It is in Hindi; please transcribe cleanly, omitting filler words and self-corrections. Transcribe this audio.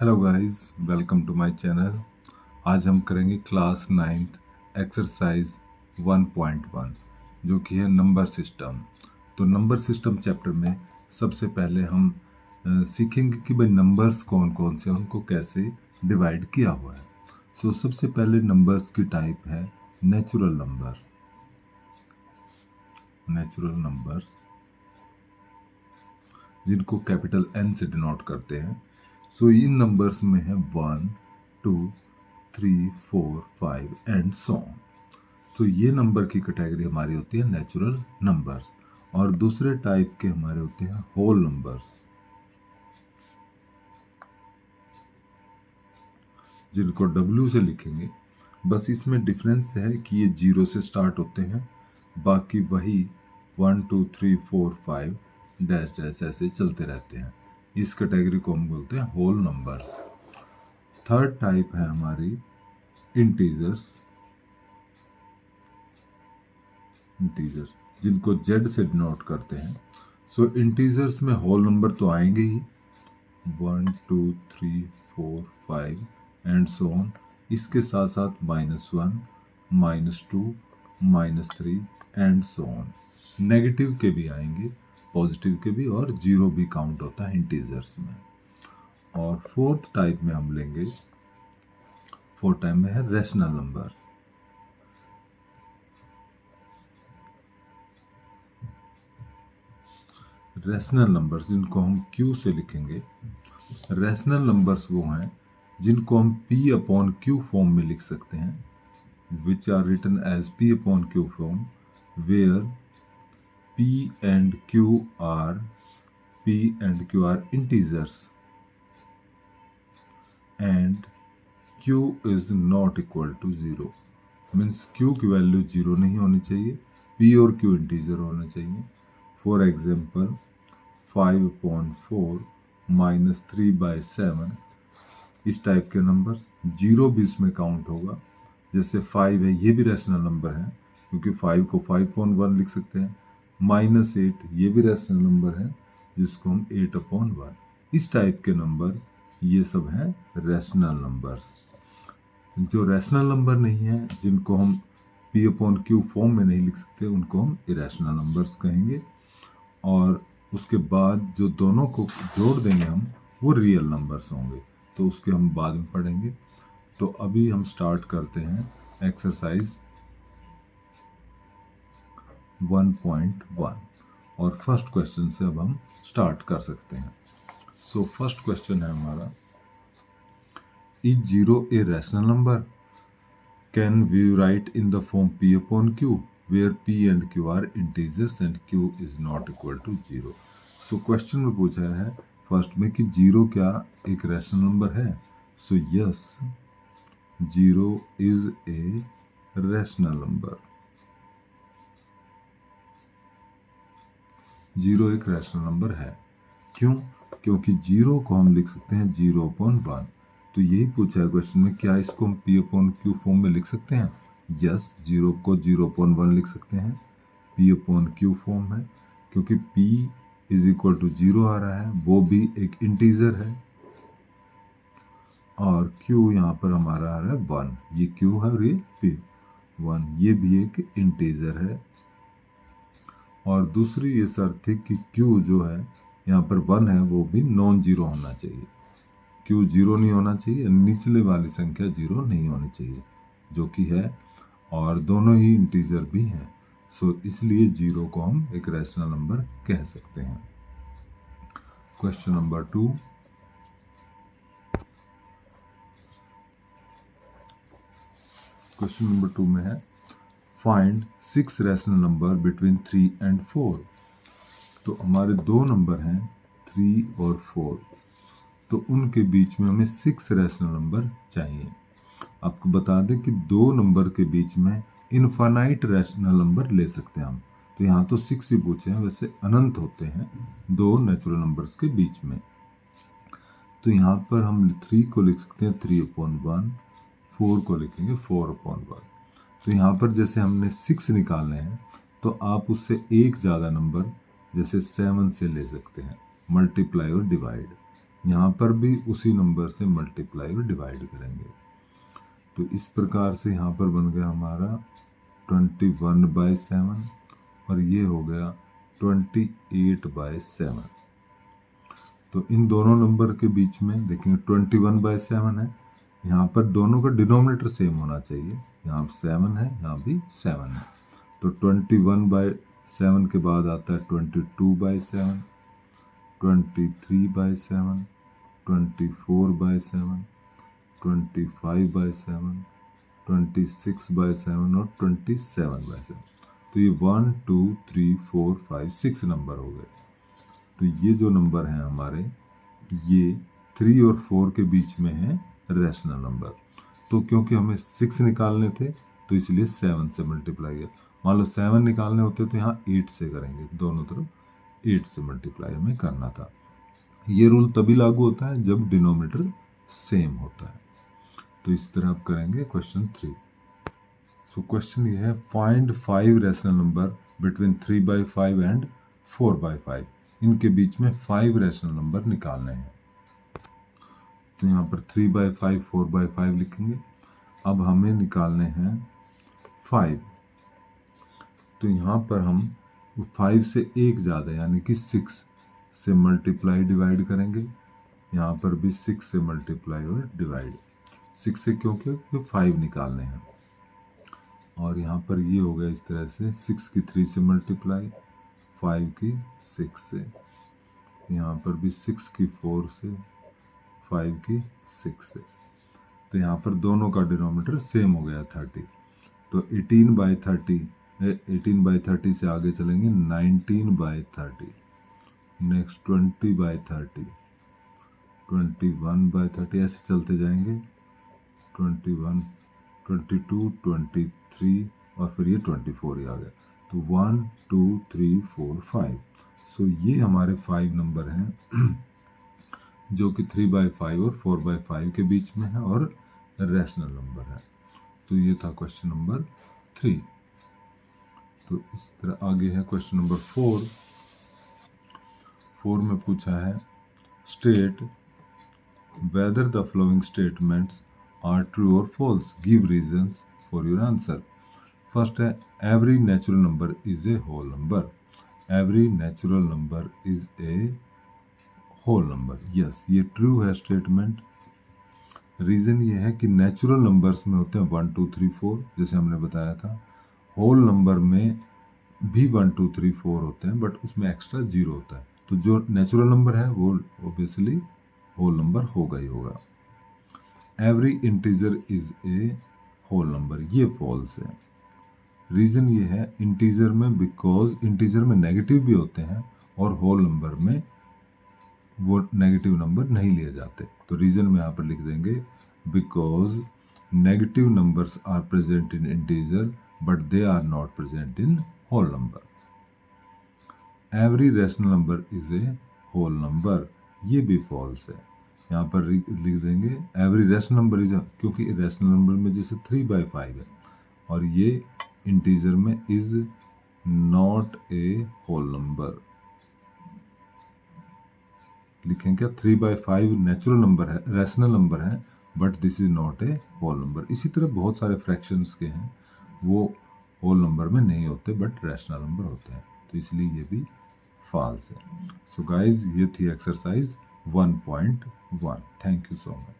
Hello guys, welcome to my channel. आज हम करेंगे क्लास 9th एक्सरसाइज 1.1 जो कि है नंबर सिस्टम। तो नंबर सिस्टम चैप्टर में सबसे पहले हम सीखेंगे कि भाई नंबर्स कौन कौन से हैं, उनको कैसे डिवाइड किया हुआ है। सबसे पहले नंबर्स की टाइप है नेचुरल नंबर। नेचुरल नंबर्स जिनको कैपिटल N से डिनोट करते हैं। इन नंबर्स में है 1, 2, 3, 4, 5 एंड सो ऑन। तो ये नंबर की कैटेगरी हमारी होती है नेचुरल नंबर्स। और दूसरे टाइप के हमारे होते हैं होल नंबर्स, जिनको W से लिखेंगे। बस इसमें डिफरेंस है कि ये 0 से स्टार्ट होते हैं, बाकी वही 1, 2, 3, 4, 5 डैश डैश ऐसे चलते रहते हैं। इस कैटेगरी को हम बोलते हैं होल नंबर्स। थर्ड टाइप है हमारी इंटीजर्स। इंटीजर्स जिनको Z से डिनोट करते हैं। इंटीजर्स में होल नंबर तो आएंगे ही, 1, 2, 3, 4, 5 एंड सो ऑन। इसके साथ साथ -1, -2, -3 एंड सो ऑन। नेगेटिव के भी आएंगे, पॉजिटिव के भी, और 0 भी काउंट होता है इंटीजर्स में। और फोर्थ टाइप में हम लेंगे, फोर्थ टाइप में है रेशनल नंबर। रेशनल नंबर्स जिनको हम Q से लिखेंगे। रेशनल नंबर्स वो हैं जिनको हम P/Q फॉर्म में लिख सकते हैं, which are written as P/Q form, where P and Q are integers and Q is not equal to 0। Means Q की वैल्यू 0 नहीं होनी चाहिए, P और Q इंटीजर होने चाहिए। फॉर एग्जाम्पल 5/4 -3/7, इस टाइप के नंबर्स। 0 भी इसमें काउंट होगा। जैसे 5 है, ये भी रेशनल नंबर है क्योंकि 5 को 5/1 लिख सकते हैं। -8 ये भी रेशनल नंबर है जिसको हम 8/1। इस टाइप के नंबर ये सब हैं रेशनल नंबर्स। जो रेशनल नंबर नहीं है, जिनको हम P/Q फॉर्म में नहीं लिख सकते, उनको हम इरेशनल नंबर्स कहेंगे। और उसके बाद जो दोनों को जोड़ देंगे हम, वो रियल नंबर्स होंगे। तो उसके हम बाद में पढ़ेंगे। तो अभी हम स्टार्ट करते हैं एक्सरसाइज 1.1 और फर्स्ट क्वेश्चन से अब हम स्टार्ट कर सकते हैं। फर्स्ट क्वेश्चन है हमारा, is 0 a rational number? Can we write in the form P/Q where P and Q are integers and Q is not equal to 0। Question में पूछा है फर्स्ट में कि 0 क्या एक रैशनल नंबर है? Yes, 0 is a rational number. 0 एक रैशनल नंबर है। क्यों? क्योंकि 0 को हम लिख सकते हैं 0/1। तो यही पूछा है क्वेश्चन में, क्या इसको हम P/Q फॉर्म में लिख सकते हैं? यस, 0 को 0/1 लिख सकते हैं। P/Q फॉर्म है क्योंकि P = 0 आ रहा है, वो भी एक इंटीजर है। और Q यहाँ पर हमारा आ रहा है 1, ये Q है और ये P1, ये भी एक इंटीजर है। और दूसरी ये शर्त थी कि Q जो है यहाँ पर 1 है, वो भी नॉन जीरो होना चाहिए। Q 0 नहीं होना चाहिए, निचले वाली संख्या 0 नहीं होनी चाहिए, जो कि है। और दोनों ही इंटीजर भी हैं। इसलिए 0 को हम एक रैशनल नंबर कह सकते हैं। क्वेश्चन नंबर 2, क्वेश्चन नंबर 2 में है, find 6 rational number between 3 and 4। तो हमारे दो नंबर हैं 3 और 4, तो उनके बीच में हमें 6 रैशनल नंबर चाहिए। आपको बता दें कि दो नंबर के बीच में इनफाइनाइट रैशनल नंबर ले सकते हैं हम। तो यहाँ तो 6 ही पूछे हैं, वैसे अनंत होते हैं दो नेचुरल नंबर्स के बीच में। तो यहाँ पर हम 3 को लिख सकते हैं 3/1, 4 को लिखेंगे 4/1। तो यहाँ पर जैसे हमने 6 निकालने हैं, तो आप उससे एक ज़्यादा नंबर जैसे 7 से ले सकते हैं, मल्टीप्लाई और डिवाइड। यहाँ पर भी उसी नंबर से मल्टीप्लाई और डिवाइड करेंगे। तो इस प्रकार से यहाँ पर बन गया हमारा 21/7 और ये हो गया 28/7। तो इन दोनों नंबर के बीच में देखेंगे 21/7 है, यहाँ पर दोनों का डिनोमिनेटर सेम होना चाहिए, यहाँ 7 है, यहाँ भी 7 है। तो 21/7 के बाद आता है 22/7, 23/7, 24/7, 25/7, 26/7 और 27/7। तो ये 1 2 3 4 5 6 नंबर हो गए। तो ये जो नंबर हैं हमारे, ये 3 और 4 के बीच में है रैशनल नंबर। तो क्योंकि हमें 6 निकालने थे तो इसलिए 7 से मल्टीप्लाई है। मान लो 7 निकालने होते तो यहाँ 8 से करेंगे, दोनों तरफ 8 से मल्टीप्लाई हमें करना था। ये रूल तभी लागू होता है जब डिनोमिनेटर सेम होता है। तो इस तरह आप करेंगे क्वेश्चन 3। सो क्वेश्चन ये है, find 5 rational number between 3/5 and 4/5। इनके बीच में 5 रैशनल नंबर निकालने हैं। तो यहाँ पर 3/5 4/5 लिखेंगे। अब हमें निकालने हैं 5। तो यहाँ पर हम 5 से एक ज़्यादा यानी कि 6 से मल्टीप्लाई डिवाइड करेंगे। यहाँ पर भी 6 से मल्टीप्लाई और डिवाइड। 6 से क्योंकि 5 निकालने हैं। और यहाँ पर ये हो गया इस तरह से, 6 की 3 से मल्टीप्लाई, 5 की 6 से, यहाँ पर भी 6 की 4 से, 5 की 6 से। तो यहाँ पर दोनों का डिनोमिनेटर सेम हो गया 30। तो 18/30 से आगे चलेंगे 19/30, नेक्स्ट 20/30, 21/30, ऐसे चलते जाएंगे 21, 22, 23 और फिर ये 24 ही आ गया। तो 1 2 3 4 5। सो ये हमारे 5 नंबर हैं जो कि 3/5 और 4/5 के बीच में है और रैशनल नंबर है। तो ये था क्वेश्चन नंबर 3। तो इस तरह आगे है क्वेश्चन नंबर 4। 4 में पूछा है, state whether the following statements are true और false, give reasons for your answer. First है, every natural number is a whole number. Every natural number is a whole number. Yes, ये ट्रू है स्टेटमेंट। रीजन ये है कि नेचुरल नंबर्स में होते हैं 1 2 3 4, जैसे हमने बताया था। होल नंबर में भी 1 2 3 4 होते हैं, बट उसमें एक्स्ट्रा 0 होता है। तो जो नेचुरल नंबर है वो ऑब्वियसली होल नंबर होगा ही होगा। Every integer is a whole number, ये फॉल्स है। रीजन ये है इंटीजर में, बिकॉज इंटीजर में नेगेटिव भी होते हैं और होल नंबर में वो नेगेटिव नंबर नहीं लिए जाते। तो रीजन में यहाँ पर लिख देंगे, because negative numbers are present in integer but they are not present in whole number. Every rational number is a whole number, ये भी फॉल्स है। यहाँ पर लिख देंगे एवरी रैशनल नंबर इज, क्योंकि रैशनल नंबर में जैसे 3/5 है और ये इंटीजर में is not a whole number. लिखें क्या, 3/5 नेचुरल नंबर है, रैशनल नंबर है, but this is not a whole number. इसी तरह बहुत सारे फ्रैक्शंस के हैं वो होल नंबर में नहीं होते बट रैशनल नंबर होते हैं, तो इसलिए ये भी फॉल्स है। सो गाइज, ये थी exercise 1.1। Thank you so much.